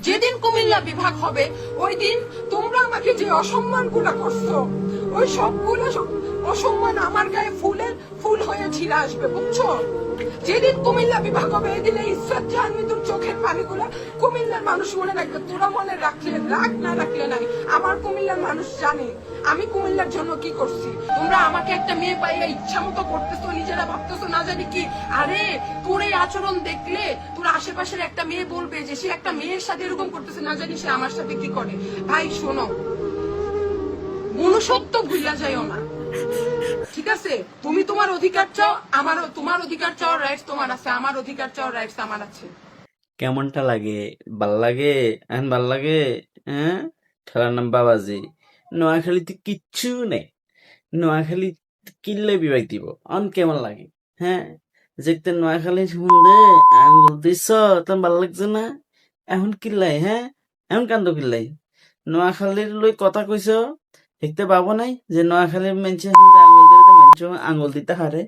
যেদিন কুমিল্লা বিভাগ হবে ওই দিন তোমরা আমাকে যে অসম্মান গুলা করছো ওই সবগুলো অসম্মান আমার গায়ে ফুল হয়ে ছিঁড়ে আসবে, বুঝছো? যেদিন কুমিল্লা বিভাগ হবে এই দিনে ইজ্জত জাহান মৃত্যুর চোখের পানিগুলা কুমিল্লার মানুষ মনে রাখবে। তোরা মনে রাখলে রাখ, না রাখলে নাই, আমার কুমিল্লার মানুষ জানে আমি কুমিল্লার জন্য কি করছি। তোমরা আমাকে একটা মেয়ে পাইয়া ইচ্ছা মতো করতেছো, নিজেরা ভাবতেছো না জানি কি। আরে তোর এই আচরণ দেখলে তোর আশেপাশের একটা মেয়ে বলবে যে সে একটা মেয়ের সাথে এরকম করতেছে, না জানি সে আমার সাথে কি করে। ভাই শোনো, মনুষ্যত্ব ভুলিয়া যাইও না, ঠিক আছে? তুমি তোমার অধিকার চাও, আমারও তোমার অধিকার চাওয়ার রাইটস তোমার আছে, আমার অধিকার চাওয়ার রাইটস আমার আছে। কেমনটা লাগে? ভাল লাগে? এখন ভাল লাগে? হ্যাঁ, খেলার নাম বাবাজি। নোয়াখালীতে কিচ্ছু নেই, নোয়াখালী কিনলে বিভাগ দিব। অন কেমন লাগে? হ্যাঁ, দেখতে নোয়াখালী শুনলে আঙ্গুল দিছ, তোর ভাল লাগছে না? এখন কিল্লাই? হ্যাঁ, এখন কান্দ কিল্লাই? নোয়াখালীর লই কথা কইছ, দেখতে পাবো নাই যে নোয়াখালীর মেনছে আঙ্গুল দিতে মেনছে আঙ্গুল দিতে হারে।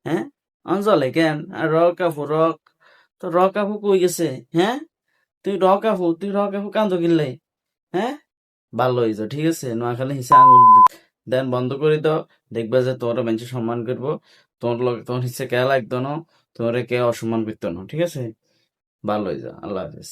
হ্যাঁ, অঞ্চলে কেন আর র কাপু রক, তো র কাপু কই গেছে? হ্যাঁ, তুই র কাপু কান্দ কিল্লাই? হ্যাঁ, ভালো হয়েছে, ঠিক আছে? নোয়াখালী হিসা আঙুল দেন বন্ধ করে দাও, দেখবা যে তোমরা বেঞ্চে সম্মান করবো। তোমার লগে তোমার হিসে কে লাগতো না, তোমার কে অসম্মান করতো না, ঠিক আছে? ভালো হয়ে যা, আল্লাহ হাফেজ।